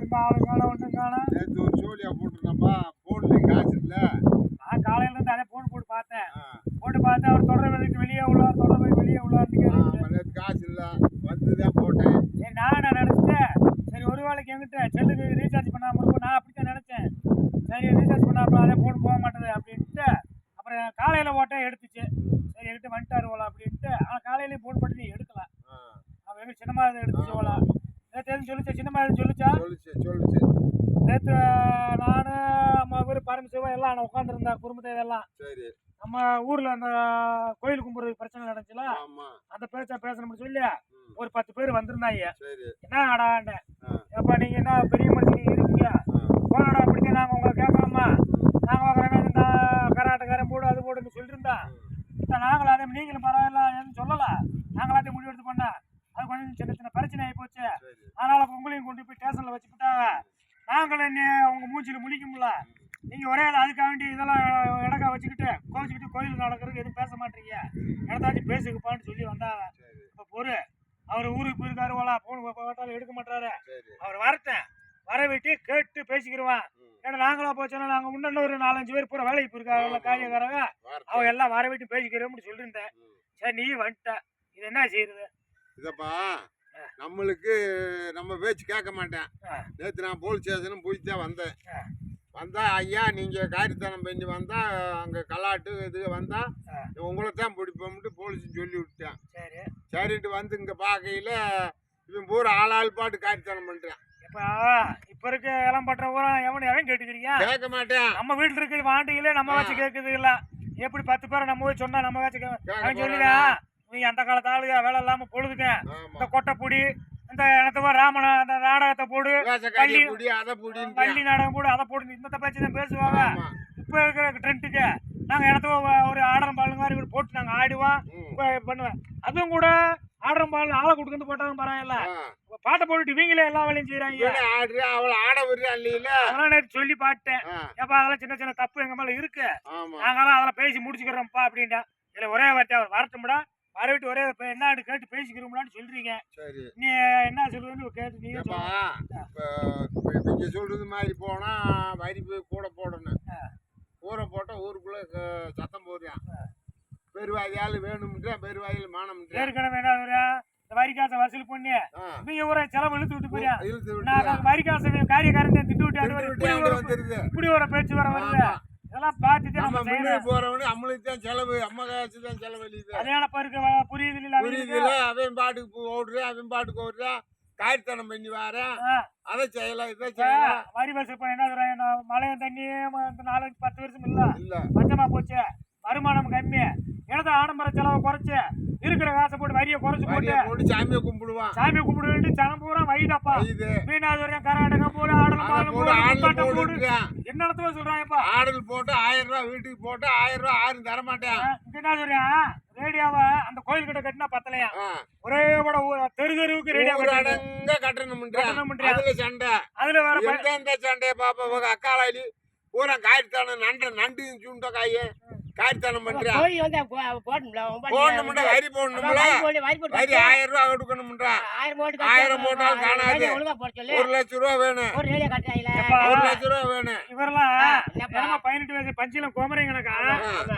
இந்த ஆளு காணோம் ஒன்றும் காணோம். நேற்று ஒரு சோழியா போட்டுருந்தப்பா போன்லையும் காசு இல்லை. நான் காலையில இருந்து அதே போன் போட்டு பார்த்தேன். போட்டு பார்த்தேன் அவர் தொடர்பு வெளியே உள்ளார் தொடர்பு வெளியே உள்ளார். நேற்று காசு இல்லை வந்துதான் போட்டேன். சரி நான் நினைச்சிட்டேன் சரி ஒரு வேளைக்கு எங்கிட்ட செல்லுக்கு ரீசார்ஜ் பண்ணாம இருக்கும் நான் அப்படித்தான் நினைச்சேன். சரி ரீசார்ஜ் பண்ணாம அதே போன் போக மாட்டேது அப்படின்ட்டு அப்புறம் காலையில ஓட்ட எடுத்துச்சு. சரி எடுத்து வந்துட்டாரு போல அப்படின்ட்டு ஆனால் காலையிலேயே போன் பண்ணி எடுக்கல. அவன் எங்க சின்னமா எடுத்துச்சு போல. நேற்று எதுவும் சொல்லிச்சா சின்னமா எதுவும் சொல்லுச்சு. நேற்று நானு அம்மா பேர் பரமசிவா எல்லாம் நான் உட்காந்துருந்தேன் குடும்பத்தை எல்லாம். சரி நம்ம ஊர்ல அந்த கோயில் கும்பிடுறதுக்கு பிரச்சனை நடந்துச்சுல அந்த பேசணும்னு சொல்லி ஒரு 10 பேர் வந்திருந்தாங்க. என்ன ஆடாண்ட எப்ப நீங்க என்ன பெரிய மனுஷன் இருக்கீங்க போனடா அப்படிங்க நாங்க உங்களை கேட்கலாமா நாங்க வாங்குறேன் இந்த கராட்டக்காரன் போடு அது போடுன்னு சொல்லிட்டு இருந்தா நாங்களும் அதே நீங்களும் பரவாயில்ல எதுவும் சொல்லல நாங்களாத்தையும் முடிவு எடுத்து பண்ண அது கொஞ்சம் சின்ன சின்ன பிரச்சனை ஆகி போச்சு. அதனால உங்களையும் கொண்டு போய் ஸ்டேஷன்ல வச்சுக்கிட்டாங்க. நாங்களும் என்ன உங்க மூச்சில முடிக்கும்ல நீங்க ஒரே அதுக்காக வேண்டி இதெல்லாம் இடக்கா வச்சுக்கிட்டு கோச்சிக்கிட்டு கோயில் நடக்கிறதுக்கு எதுவும் பேச மாட்டீங்க இடத்தாச்சும் பேசுங்கப்பான்னு சொல்லி வந்தாங்க. இப்ப பொறு அவர் ஊருக்கு போயிருக்காரு போல போன் போட்டாலும் எடுக்க மாட்டாரு. அவர் வரட்டேன் வர விட்டு கேட்டு பேசிக்கிடுவான். ஏன்னா நாங்களா போச்சோன்னா நாங்க முன்ன ஒரு 4-5 பேர் பூரா வேலைக்கு போயிருக்காங்க காரியக்காரங்க அவங்க எல்லாம் வர விட்டு பேசிக்கிறோம்னு சொல்லியிருந்தேன். சரி நீ வந்துட்ட இது என்ன செய்யுது இதப்பா நம்மளுக்கு நம்ம பேச்சு கேட்க மாட்டேன். நேற்று நான் போலீஸ் ஸ்டேஷனும் போயிட்டு வந்தேன். வந்தா ஐயா நீங்க காரியத்தனம் பண்ணி வந்தா அங்க கலாட்டு இது வந்தா உங்களை தான் பிடிப்போம்ட்டு போலீஸ் சொல்லி விட்டேன். சரிட்டு வந்து இங்க பாக்கையில இவன் பூரா ஆளாள் பாட்டு காரியத்தனம் பண்றேன். இப்ப இருக்க இளம் பற்ற ஊரா எவன் கேட்டுக்கிறீங்க கேட்க மாட்டேன். நம்ம வீட்டுல இருக்க வாண்டிகளே நம்ம வச்சு கேட்குது இல்ல எப்படி 10 பேரை நம்ம போய் சொன்னா நம்ம வச்சு சொல்லுங்க நீங்க அந்த காலத்து ஆளுங்க வேலை இல்லாம பொழுதுங்க இந்த கொட்டைப்பொடி இந்த இடத்த ராமன அந்த நாடகத்தை போடு பள்ளி நாடகம் போடு அதை போடு இந்த பேச்சு தான் பேசுவாங்க. இப்ப இருக்கிற ட்ரெண்டுக்கு நாங்க இடத்த ஒரு ஆடரம் பால் மாதிரி போட்டு நாங்க ஆடுவோம் பண்ணுவேன். அதுவும் கூட ஆடரம் பால் ஆளை கொடுத்து போட்டாலும் பரவாயில்ல பாட்டை போட்டுட்டு இவங்களே எல்லா வேலையும் செய்யறாங்க. அதெல்லாம் சொல்லி பாட்டேன் ஏப்பா அதெல்லாம் சின்ன சின்ன தப்பு எங்க மேல இருக்கு நாங்கெல்லாம் அதெல்லாம் பேசி முடிச்சுக்கிறோம்ப்பா அப்படின்ட்டா. இல்ல ஒரே வார்த்தை அவர் வரட்டும்டா வரவிட்டு ஒரே என்ன கேட்டு பேசிக்கிறோம்லான்னு சொல்றீங்க. நீ என்ன சொல்றதுன்னு கேட்டு நீங்க சொல்றது மாதிரி போனா வரி கூட போடணும். ஊரை போட்டா ஊருக்குள்ள சத்தம் போடுறான். பெருவாதியால் வேணும்ன்ற பெருவாதியில் மானம் ஏற்கனவே என்ன வரி காசை வசூல் பண்ணி நீங்க ஊரை செலவு இழுத்து விட்டு போறியா நான் வரி காசை காரியக்காரன் திட்டு விட்டு இப்படி ஒரு பேச்சு வர வருது. இதெல்லாம் பார்த்துட்டு நம்ம போறவனு நம்மளுக்கு தான் செலவு அம்மா காசு தான் செலவு அதனால புரியுது அவன் பாட்டுக்கு ஓடுறேன் அவன் பாட்டுக்கு ஓடுறேன் காய்த்தனம் பண்ணி வரேன் அதை செய்யலாம் இதை செய்யலாம். வரி வசூல் என்ன மழை தண்ணி 4-10 வருஷம் இல்ல பஞ்சமா போச்சு வருமானம் கம்மி எனது ஆடம்பர செலவை குறைச்சு இருக்கிற காசை போட்டு வரியை குறைச்சு போட்டு சாமியை கும்பிடுவான் சாமியை கும்பிட வேண்டி சனம் பூரா வயிதப்பா மீனாதுரியம் கராட்டகம் போடு ஆடல் போடு என்னத்துல சொல்றாங்கப்பா ஆடல் போட்டு 1000 ரூபாய் வீட்டுக்கு போட்டு 1000 ரூபாய் யாரும் தரமாட்டேன். மீனாதுரியம் ரேடியோவை அந்த கோயில் கிட்ட கட்டினா பத்தலையா ஒரே கூட தெருவுக்கு ரேடியோ கட்டணும் சண்டை அதுல வேற சண்டைய பாப்பா அக்காளாளி பூரா காய்த்தான நண்டு சுண்ட காய காய்த்தானம் பண்றா போடணும்டா வரி போடணும்ல வரி 1000 ரூபாய் கொடுக்கணும்டா 1000 போட்டாலும் காணாது 1 லட்சம் ரூபாய் வேணும் 1 லட்சம் ரூபாய் வேணும். இவரெல்லாம் 18 வயசு பஞ்சிலம் கோமரைங்கனக்கா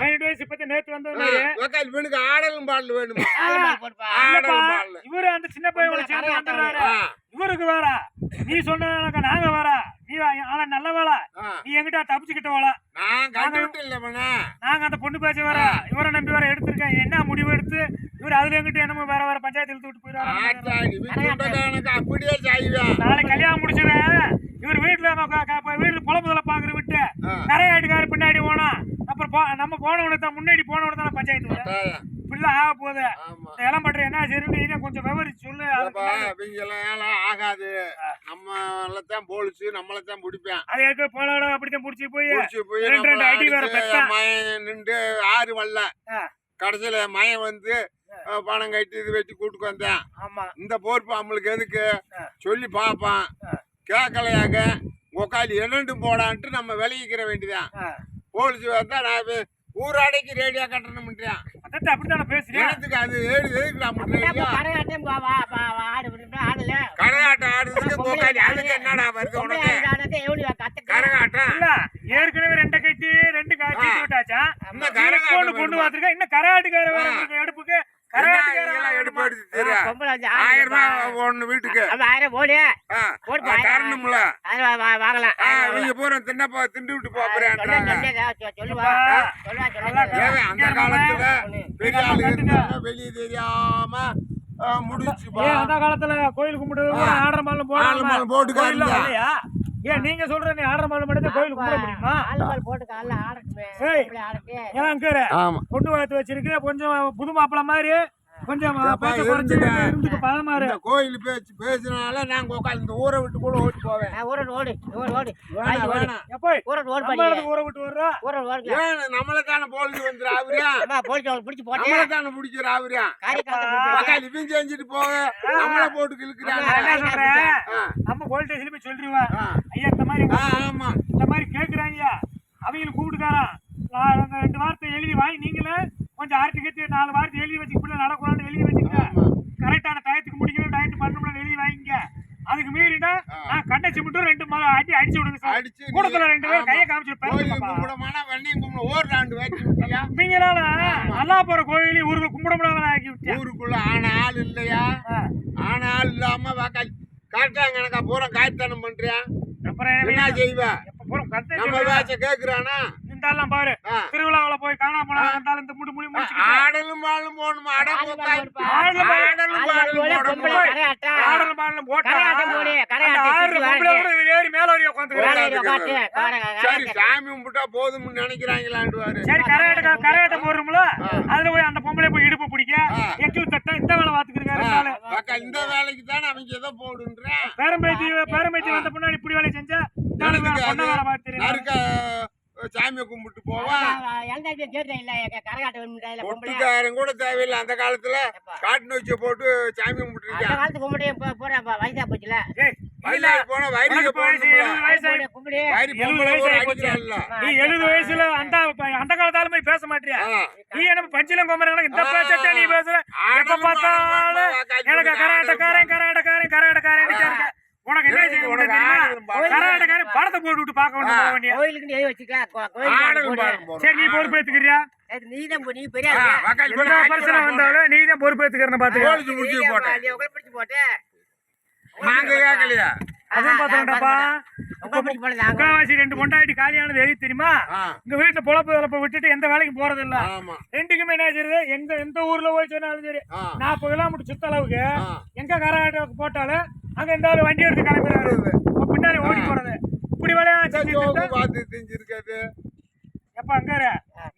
18 வயசு இப்ப நேத்து வந்தவரு இவனுக்கு ஆடலும் பாடல் வேணுமா இவரு அந்த சின்ன பையன் சேர்ந்து வந்துடுறாரு. இவருக்கு வேற நீ சொன்னதுனாக்கா நாங்க வேற நீ ஆனா நல்ல வேலை நீ எங்கிட்ட தப்பிச்சுக்கிட்ட வேலை நாங்க அந்த பொண்ணு பேச்ச வேற இவரை நம்பி வேற எடுத்திருக்கேன். என்ன முடிவு எடுத்து இவர் அதுல எங்கிட்ட என்னமோ வேற வேற பஞ்சாயத்து இழுத்து விட்டு போயிடுவாரு. அப்படியே நாளைக்கு கல்யாணம் முடிச்சத இவர் வீட்டுல குழம்புதல பாக்குற விட்டு நிறைய ஆட்டுக்காரு பின்னாடி போனா அப்புறம் நம்ம போனவனை தான் முன்னாடி போனவனை தானே பஞ்சாயத்து இப்படிலாம் ஆக போகுது. இளம் பண்ற என்ன சரி கொஞ்சம் விவரிச்சு சொல்லு. ஆகாது நம்மளத்தான் போலீஸ் நம்மளத்தான் பிடிப்பேன் அது ஏற்க போனோட அப்படித்தான் பிடிச்சி போய் 2 அடி வேற நின்று 6 வரல கடைசியில மயம் வந்து பணம் கட்டி இது வச்சு கூட்டுக்கு வந்தேன். இந்த பொறுப்பு நம்மளுக்கு எதுக்கு சொல்லி பாப்பான் கேட்கலையாங்க உக்காலி 2 போடான்ட்டு நம்ம விலகிக்கிற வேண்டியதான். போலீஸ் வந்தா நான் ஊராடைக்கு ரேடியா கட்டணும்ன்றான். அதான் அப்படித்தானே பேசுறேன். எனக்கு அது எதுக்குடா ரேடியா? கரகாட்டம் ஆடல கரகாட்டம் ஆடுறதுக்கு போகாது. அதுக்கு என்னடா வருது உனக்கு கரகாட்டம்? இல்ல ஏற்கனவே ரெண்டு கட்டி விட்டாச்சா? இன்னும் கரகாட்டம் கொண்டு வந்துருக்க. இன்னும் கரகாட்டுக்கார வேற எடுப்புக்கு கரகாட்டுக்கார எடுப்பு எடுத்து தெரியும். 1000 ரூபாய் ஒண்ணு வீட்டுக்கு 1000 போடு தரணும்ல. வாங்கலாம். நீங்க பூரா திண்டு விட்டு போறேன். சொல்லுவா அந்த காலத்துல பெரிய ஆளு இருந்தாங்க, வெளியே தெரியாம முடிச்சு அந்த காலத்துல கோயில் கும்பிட்டு ஆடுற மாலும் போட்டுக்காரு. ஏன் நீங்க சொல்ற நீ ஆடுற மாலும் மட்டும் கோயில் கும்பிட முடியுமா? போட்டு காலைல ஆடட்டுமே. ஆமா பொண்ணு வளர்த்து வச்சிருக்கு. கொஞ்சம் புது மாப்பிள்ள மாதிரி கொஞ்சம் பேச்ச குறைச்சு இருந்துக்கு பதமா இரு. கோயில் பேச்சு பேசினால நாங்க உட்காந்து இந்த ஊரை விட்டு கூட ஓடி போவேன். ஊரை விட்டு வர்றா. நம்மள தானே போலீஸ் வந்துரு அவரியா? நம்மள தானே பிடிக்கிற அவரியா? இவன் செஞ்சுட்டு போக நம்மள போட்டு கிழக்குறாங்க. நம்ம போலீஸ் ஸ்டேஷன் போய் சொல்லிடுவா, ஐயா இந்த மாதிரி ஆமா இந்த மாதிரி கேக்குறாங்க, அவங்களுக்கு கூப்பிட்டுக்காரான். 2 வார்த்தை எழுதி வாங்கி நீங்களே கொஞ்சம் ஆர்த்தி கட்டி 4 வார்த்தை எழுதி வச்சு இப்படி நடக்கூடாது எழுதி வச்சுக்க. கரெக்டான டயத்துக்கு முடிக்கணும், டயத்து பண்ணணும்னு எழுதி வாங்கிங்க. அதுக்கு மீறினா நான் கண்டச்சி மட்டும் 2 மாலை அடிச்சு விடுங்க சார். கூடத்துல 2 பேர் கையை காமிச்சு நீங்களால நல்லா போற கோயிலையும் ஊருக்கு கும்பிட முடியாத ஆக்கி விட்டேன். ஊருக்குள்ள ஆன ஆள் இல்லையா? ஆன ஆள் இல்லாம கரெக்டா கணக்கா பூரா காய்த்தனம் பண்றியா? அப்புறம் என்ன செய்வ? நம்ம பேச்ச கேக்குறானா? இருந்தாலும் பாரு திருவிழாவில போய் காணாம போனா இருந்தாலும் இந்த முடி முடிச்சு ஆடலும் பாலும் போடணுமா? ஆடலும் பாலும் போட்டா ஏறி மேல வரைய உட்காந்துக்கிறாங்க. சரி சாமி கும்பிட்டா போதும்னு நினைக்கிறாங்களாண்டுவாரு. சரி கரகாட்ட போடுறோம்ல, அதுல போய் அந்த பொம்பளை போய் இடுப்பு பிடிக்க எக்கில் தட்ட இந்த வேலை பாத்துக்கிருக்காரு. இந்த வேலைக்கு தானே அவங்க ஏதோ போடுன்றேன். பேரம்பேத்தி வந்த பின்னாடி இப்படி வேலை செஞ்சா பொண்ண வேலை பார்த்து சாமியை கும்பிட்டு போவான். ஒட்டுக்காரன் கூட தேவையில்லை. அந்த காலத்துல காட்டு நோய்ச்சியை போட்டு சாமி கும்பிட்டு போன வயலுக்கு நீ 70 வயசுல அந்த காலத்தாலுமே பேச மாட்டியா? நீ என்ன பஞ்சிலம் கொம்பரங்க இந்த பேச்ச நீ பேசுற? எப்ப பார்த்தாலும் எனக்கு கராட்டக்காரன் இருக்க. உனக்கு என்ன செய்ய முடியும்? கராட்டக்காரன் படத்தை போட்டு விட்டு பார்க்க வேண்டிய சரி நீ பொறுப்பேத்துக்கிறியா? பிரச்சனை வந்தாலும் நீ தான் பொறுப்பேத்துக்கிறேன்னு பாத்து போட்டு நாங்க கேட்கலையா? அதுவும் பாத்தோம்டாப்பா, முக்காவாசி 2 பொண்டாட்டி காலியானது எது தெரியுமா? இங்க வீட்டுல பொழப்பு விட்டுட்டு எந்த வேலைக்கும் போறது இல்ல. ரெண்டுக்குமே என்ன செய்யுது? எந்த ஊர்ல போய் சொன்னாலும் சரி 40 கிலோமீட்டர் சுத்த அளவுக்கு எங்க கராட்டாக்கு போட்டாலும் அங்க இந்த வண்டி எடுத்து கிளம்பிடுறாரு. பின்னாடி ஓடி போறது இப்படி வேலையா செஞ்சிருக்காது. எப்ப அங்க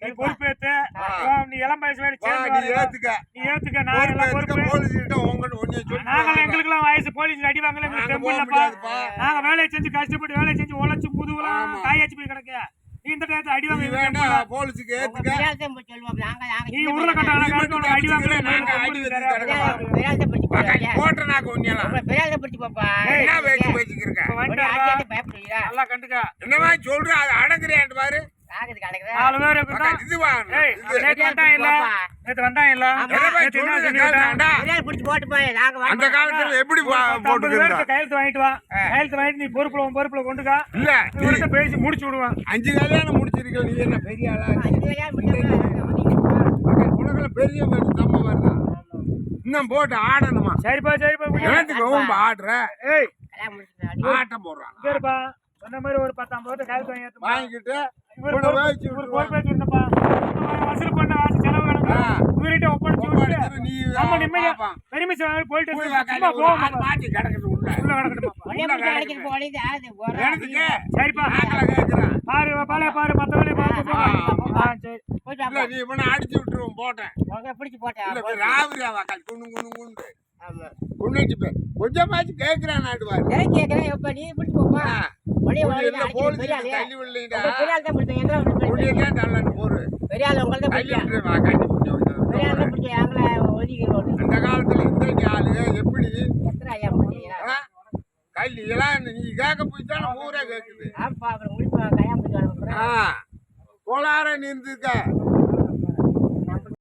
நீ பொறுப்பேத்து, நீ இளம் வயசு ஏத்துக்க. நாங்க எங்களுக்கெல்லாம் வயசு போலீஸ் அடி வாங்கல. நாங்க வேலையை செஞ்சு கஷ்டப்பட்டு வேலையை செஞ்சு உழைச்சு முதுகுலாம் காயாச்சு போய் கிடக்க. நீ இந்த டயத்துல அடி வாங்க போலீஸுக்கு நீ உருளை கட்ட அடி வாங்கல. நல்லா கண்டுக்க. என்னமா சொல்ற? அது அடங்குறேன் பாரு. 4 பேர் அந்த காலத்துல எப்படி கையெழுத்து வாங்கிட்டு வா. கையெழுத்து வாங்கிட்டு நீ பொறுப்புல கொண்டுக்கா. இல்ல பேசி முடிச்சு விடுவான். 5 கல்யாணம் முடிச்சிருக்க. நீ என்ன பெரிய ஆளா? உனக்குள்ள பெரிய தம்ம வருதா? இன்னும் போட்டு ஆடணுமா? சரிப்பா எனக்கு ஆடுற ஆட்டம் போடுறான். சரிப்பா சொன்ன மாதிரி ஒரு 10-50 கையெழுத்து வாங்கிட்டு வசூல் பண்ண வாசி செலவு கணக்கு இவர்கிட்ட ஒப்படைச்சு நீ பெருமிஷன் போயிட்டு மாட்டி கிடக்குது உள்ள சரிப்பா பாரு மத்த வேலையை பார்த்து நீ இவனை அடிச்சு விட்டுருவோம். போட்டேன் ராவிரியாவா குண்டு குண்டு குண்டு குண்டு கொஞ்சமாச்சு கேட்கிறான். நாட்டுவாரு அந்த காலத்துல இந்த ஆளு எப்படி கல்வி எல்லாம் நீ கேட்க போய்த்தான ஊரே கேக்குது. கோளார நீ இருந்திருக்க